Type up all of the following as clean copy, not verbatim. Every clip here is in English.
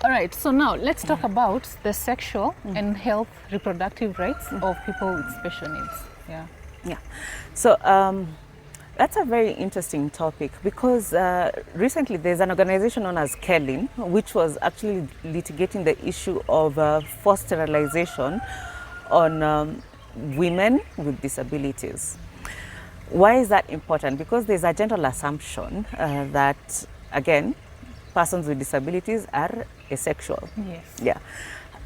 All right, so now let's talk about the sexual and health reproductive rights of people with special needs. Yeah. Yeah. So that's a very interesting topic because recently there's an organization known as KELIN, which was actually litigating the issue of forced sterilization on women with disabilities. Why is that important? Because there's a general assumption that, again, persons with disabilities are asexual. Yes. Yeah.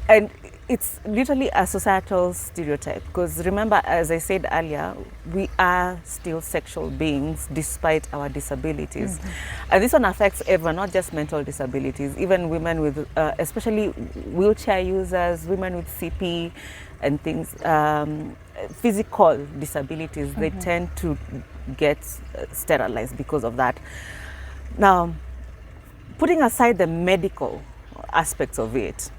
And it's literally a societal stereotype because remember, as I said earlier, we are still sexual beings despite our disabilities. And this one affects everyone, not just mental disabilities, even women with, especially wheelchair users, women with CP and things, physical disabilities, they tend to get sterilized because of that. Now, putting aside the medical aspects of it,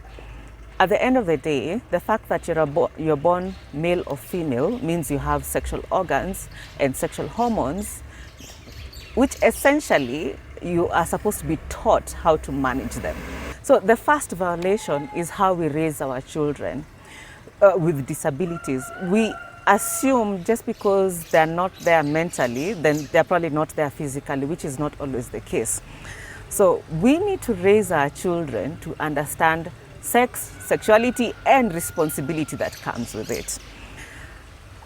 at the end of the day, the fact that you're born male or female means you have sexual organs and sexual hormones, which essentially you are supposed to be taught how to manage them. So the first violation is how we raise our children with disabilities. We assume just because they're not there mentally, then they're probably not there physically, which is not always the case. So we need to raise our children to understand sex, sexuality, and responsibility that comes with it.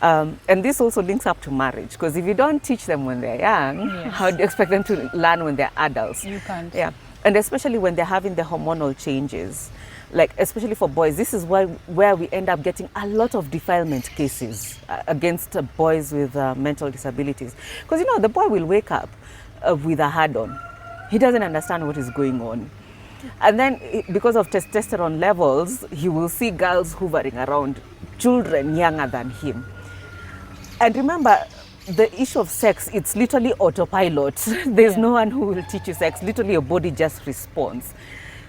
And this also links up to marriage, because if you don't teach them when they're young, Yes. how do you expect them to learn when they're adults? You can't. Yeah, and especially when they're having the hormonal changes. Like, especially for boys, this is where we end up getting a lot of defilement cases against boys with mental disabilities. Because, you know, the boy will wake up with a hard-on. He doesn't understand what is going on. And then because of testosterone levels, he will see girls hovering around children younger than him. And remember, the issue of sex, it's literally autopilot. There's no one who will teach you sex. Literally, your body just responds.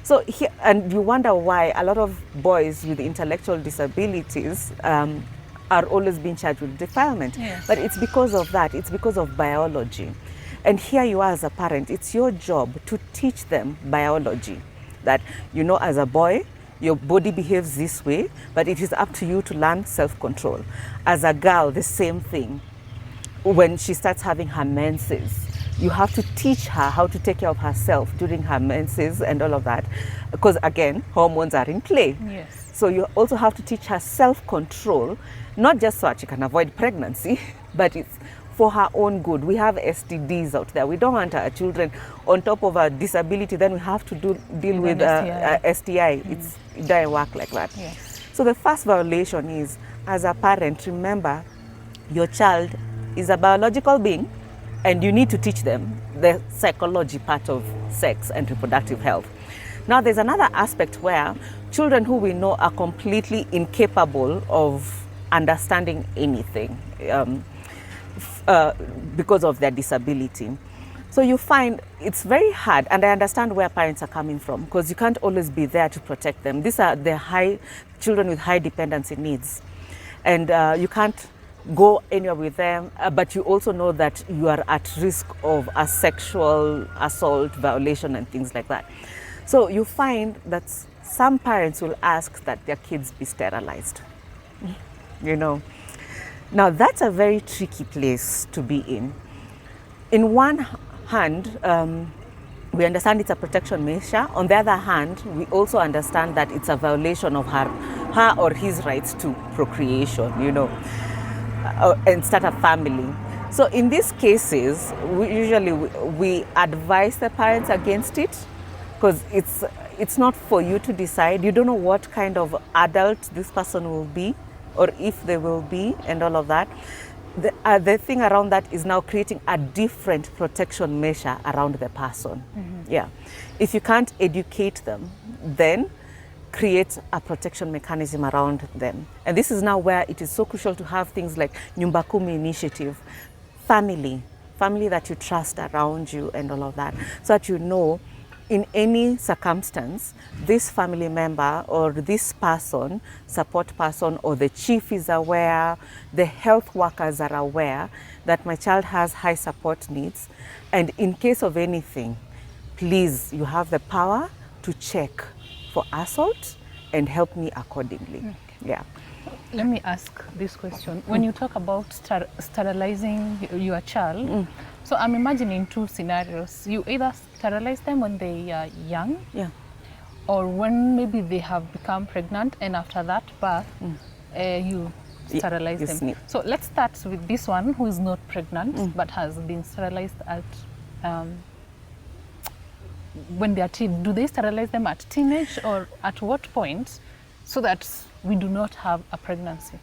So, and you wonder why a lot of boys with intellectual disabilities are always being charged with defilement. Yes. But it's because of that. It's because of biology. And here you are as a parent, it's your job to teach them biology. That, you know, as a boy, your body behaves this way, but it is up to you to learn self-control. As a girl, the same thing. When she starts having her menses, you have to teach her how to take care of herself during her menses and all of that. Because again, hormones are in play. Yes. So you also have to teach her self-control, not just so that she can avoid pregnancy, but it's for her own good. We have STDs out there. We don't want our children on top of a disability, then we have to deal with STI. It doesn't work like that. Yes. So the first violation is, as a parent, remember your child is a biological being and you need to teach them the psychology part of sex and reproductive health. Now there's another aspect where children who we know are completely incapable of understanding anything because of their disability. So you find it's very hard, and I understand where parents are coming from, because you can't always be there to protect them. These are the children with high dependency needs, and you can't go anywhere with them, but you also know that you are at risk of a sexual assault, violation, and things like that. So you find that some parents will ask that their kids be sterilized, you know. Now that's a very tricky place to be in. In one hand, we understand it's a protection measure. On the other hand, we also understand that it's a violation of her or his rights to procreation, you know, and start a family. So in these cases, we advise the parents against it, because it's not for you to decide. You don't know what kind of adult this person will be, or if they will be, and all of that. The thing around that is now creating a different protection measure around the person. Yeah. If you can't educate them, then create a protection mechanism around them. And this is now where it is so crucial to have things like Nyumba Kumi initiative, family that you trust around you and all of that, so that you know in any circumstance, this family member or this person, support person, or the chief is aware, the health workers are aware that my child has high support needs. And in case of anything, please, you have the power to check for assault and help me accordingly. Yeah. Let me ask this question. When you talk about sterilizing your child, so I'm imagining two scenarios. You either sterilize them when they are young, Yeah. or when maybe they have become pregnant, and after that birth, you sterilize you them. snip. So let's start with this one who is not pregnant but has been sterilized at when they are teen. Do they sterilize them at teenage, or at what point, so that we do not have a pregnancy?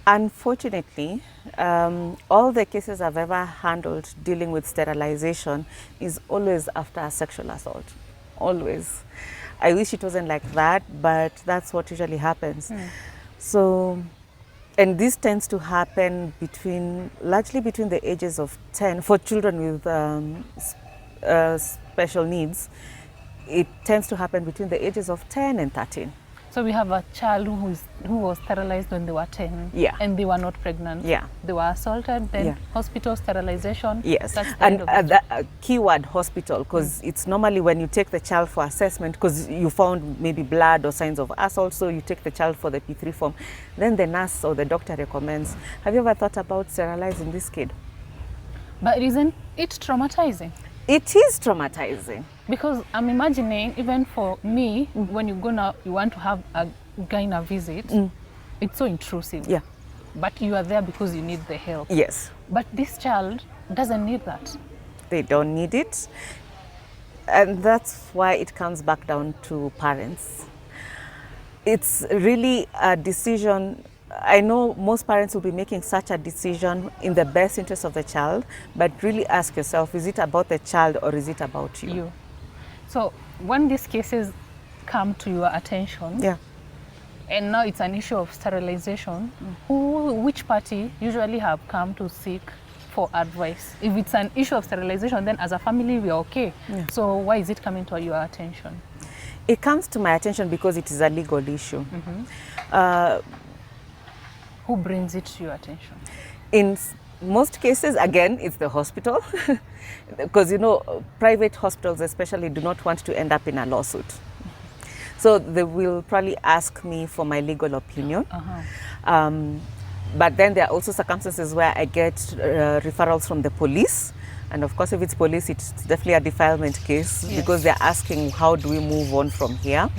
Unfortunately, all the cases I've ever handled dealing with sterilization is always after a sexual assault. Always. I wish it wasn't like that, but that's what usually happens. So, and this tends to happen largely between the ages of 10. For children with special needs, it tends to happen between the ages of 10 and 13. So we have a child who was sterilized when they were 10, Yeah. and they were not pregnant. Yeah. They were assaulted, then Yeah. hospital sterilization. Yes, That's the and end of it. the keyword hospital, because it's normally when you take the child for assessment, because you found maybe blood or signs of assault, so you take the child for the P3 form. Then the nurse or the doctor recommends, have you ever thought about sterilizing this kid? But isn't it traumatizing? It is traumatizing. Because I'm imagining, even for me, when you want to have a gynae visit, it's so intrusive. Yeah. But you are there because you need the help. Yes. But this child doesn't need that. They don't need it. And that's why it comes back down to parents. It's really a decision. I know most parents will be making such a decision in the best interest of the child, but really ask yourself, is it about the child or is it about you? So when these cases come to your attention, Yeah. and now it's an issue of sterilization, which party usually have come to seek for advice? If it's an issue of sterilization, then as a family we are okay. Yeah. So why is it coming to your attention? It comes to my attention because it is a legal issue. Who brings it to your attention? In most cases, again, it's the hospital, because private hospitals especially do not want to end up in a lawsuit. So they will probably ask me for my legal opinion. But then there are also circumstances where I get referrals from the police. And of course, if it's police, it's definitely a defilement case, because they're asking, how do we move on from here?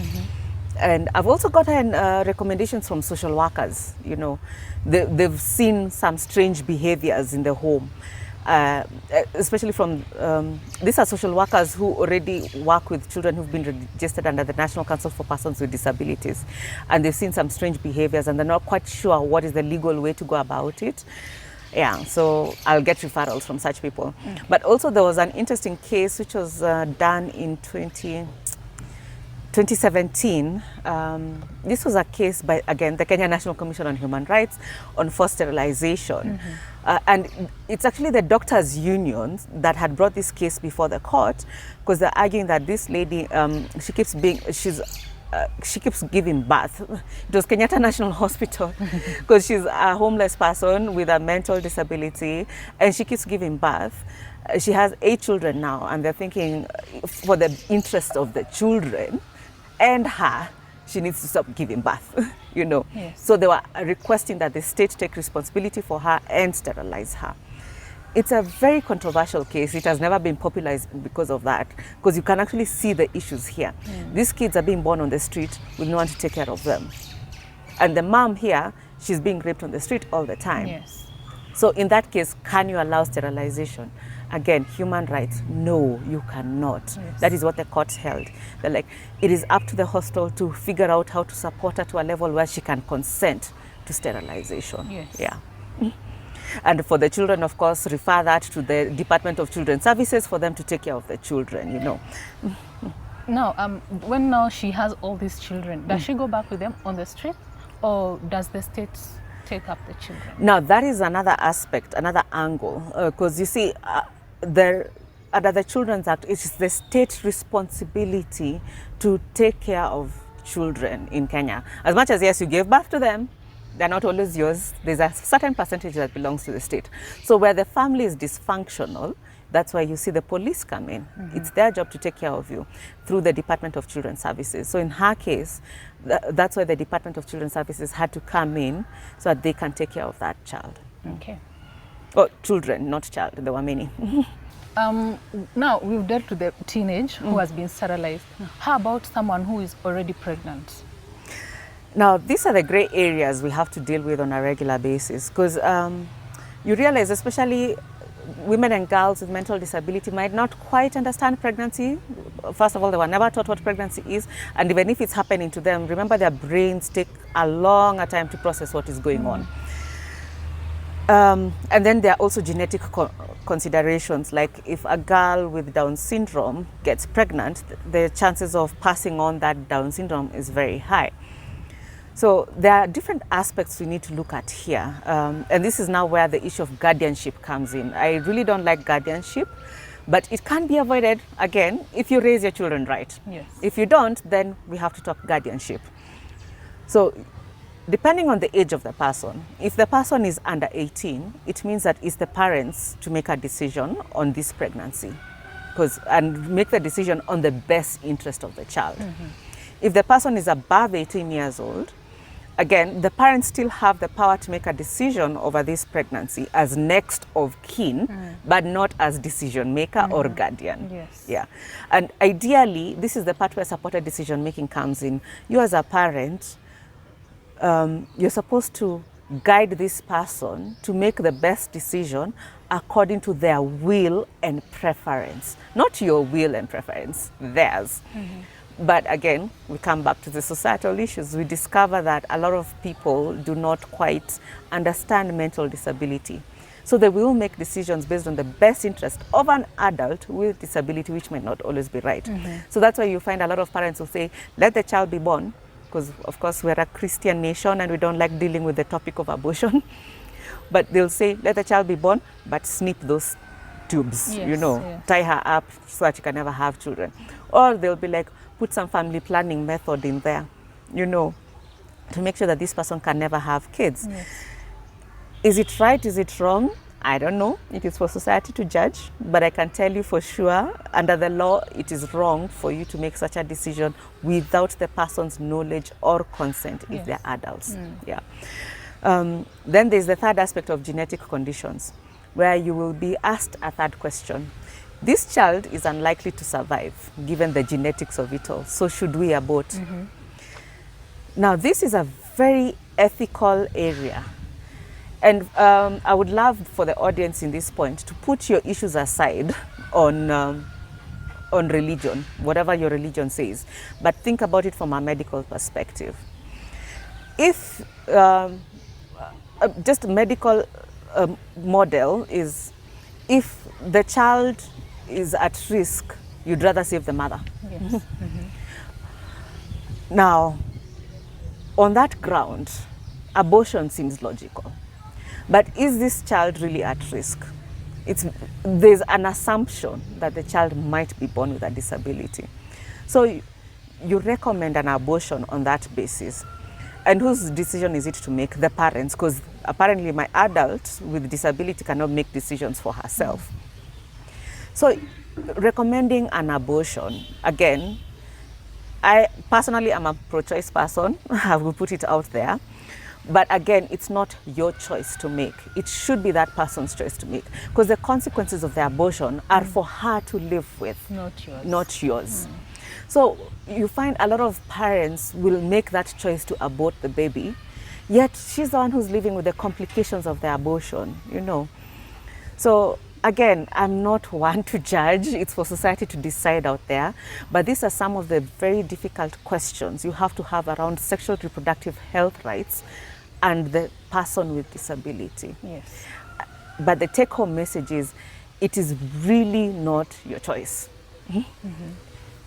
And I've also gotten recommendations from social workers. They've seen some strange behaviors in the home, especially from, these are social workers who already work with children who've been registered under the National Council for Persons with Disabilities. And they've seen some strange behaviors and they're not quite sure what is the legal way to go about it. Yeah, so I'll get referrals from such people. But also there was an interesting case which was done in 2017. This was a case by, again, the Kenya National Commission on Human Rights on forced sterilization. And it's actually the doctors' unions that had brought this case before the court, because they're arguing that this lady, she keeps giving birth. It was Kenyatta National Hospital, because she's a homeless person with a mental disability, and she keeps giving birth. She has 8 children now, and they're thinking, for the interest of the children and her, she needs to stop giving birth, Yes. So they were requesting that the state take responsibility for her and sterilize her. It's a very controversial case. It has never been popularized because of that, because you can actually see the issues here. These kids are being born on the street with no one to take care of them. And the mom here, she's being raped on the street all the time. Yes. So in that case, can you allow sterilization? Again, human rights, no, you cannot. Yes. That is what the court held. They're like, it is up to the hospital to figure out how to support her to a level where she can consent to sterilization. Yes. Yeah. And for the children, of course, refer that to the Department of Children's Services for them to take care of the children, Now, when now she has all these children, does she go back with them on the street, or does the state take up the children? Now, that is another aspect, another angle, because you see, under the Children's Act, it is the state responsibility to take care of children in Kenya. As much as, yes, you gave birth to them, they're not always yours. There's a certain percentage that belongs to the state. So where the family is dysfunctional, That's why you see the police come in. It's their job to take care of you through the Department of Children's Services. So in her case, that's why the Department of Children's Services had to come in so that they can take care of that child. Okay. Oh, children, not child. There were many. Now we've dealt with the teenage who has been sterilized. How about someone who is already pregnant? Now, these are the gray areas we have to deal with on a regular basis, because you realize, especially women and girls with mental disability might not quite understand pregnancy. First of all, they were never taught what pregnancy is, and even if it's happening to them, remember their brains take a longer time to process what is going on. And then there are also genetic considerations, like if a girl with Down syndrome gets pregnant, the chances of passing on that Down syndrome is very high. So there are different aspects we need to look at here. And this is now where the issue of guardianship comes in. I really don't like guardianship, but it can be avoided, again, if you raise your children right. Yes. If you don't, then we have to talk guardianship. So depending on the age of the person, if the person is under 18, it means that it's the parents to make a decision on this pregnancy and make the decision on the best interest of the child. If the person is above 18 years old, again, the parents still have the power to make a decision over this pregnancy as next of kin, but not as decision maker or guardian. Yes. Yeah. And ideally, this is the part where supported decision making comes in. You as a parent, you're supposed to guide this person to make the best decision according to their will and preference. Not your will and preference, theirs. But again, we come back to the societal issues. We discover that a lot of people do not quite understand mental disability. So they will make decisions based on the best interest of an adult with disability, which might not always be right. So that's why you find a lot of parents who say, let the child be born, because of course we're a Christian nation and we don't like dealing with the topic of abortion. But they'll say, let the child be born, but snip those tubes, tie her up so that you can never have children. Or they'll be like, put some family planning method in there, to make sure that this person can never have kids. Is it right? Is it wrong? I don't know. It is for society to judge, but I can tell you for sure, under the law, it is wrong for you to make such a decision without the person's knowledge or consent if they're adults. Then there's the third aspect of genetic conditions, where you will be asked a third question. This child is unlikely to survive given the genetics of it all, so should we abort? Now, this is a very ethical area. And I would love for the audience in this point to put your issues aside on religion, whatever your religion says, but think about it from a medical perspective. If just a medical model is, if the child is at risk, you'd rather save the mother. Yes. Now, on that ground, abortion seems logical. But is this child really at risk? There's an assumption that the child might be born with a disability. So you recommend an abortion on that basis. And whose decision is it to make? The parents, because apparently my adult with disability cannot make decisions for herself. So recommending an abortion, again, I personally am a pro-choice person. I will put it out there. But again, it's not your choice to make. It should be that person's choice to make. Because the consequences of the abortion are for her to live with. Not yours. Not yours. So you find a lot of parents will make that choice to abort the baby, yet she's the one who's living with the complications of the abortion, So again, I'm not one to judge. It's for society to decide out there. But these are some of the very difficult questions you have to have around sexual reproductive health rights and the person with disability. Yes. But the take-home message is, it is really not your choice.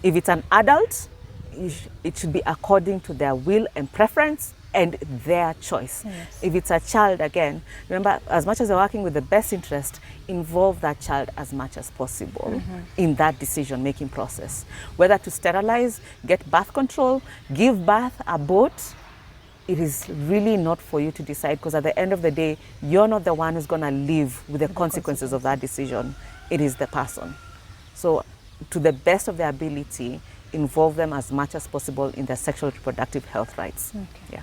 If it's an adult, it should be according to their will and preference and their choice. Yes. If it's a child, again, remember, as much as you're working with the best interest, involve that child as much as possible in that decision-making process. Whether to sterilize, get birth control, give birth, abort, it is really not for you to decide, because at the end of the day, you're not the one who's going to live with the consequences of that decision. it is the person. So to the best of their ability, involve them as much as possible in their sexual reproductive health rights. Okay. Yeah.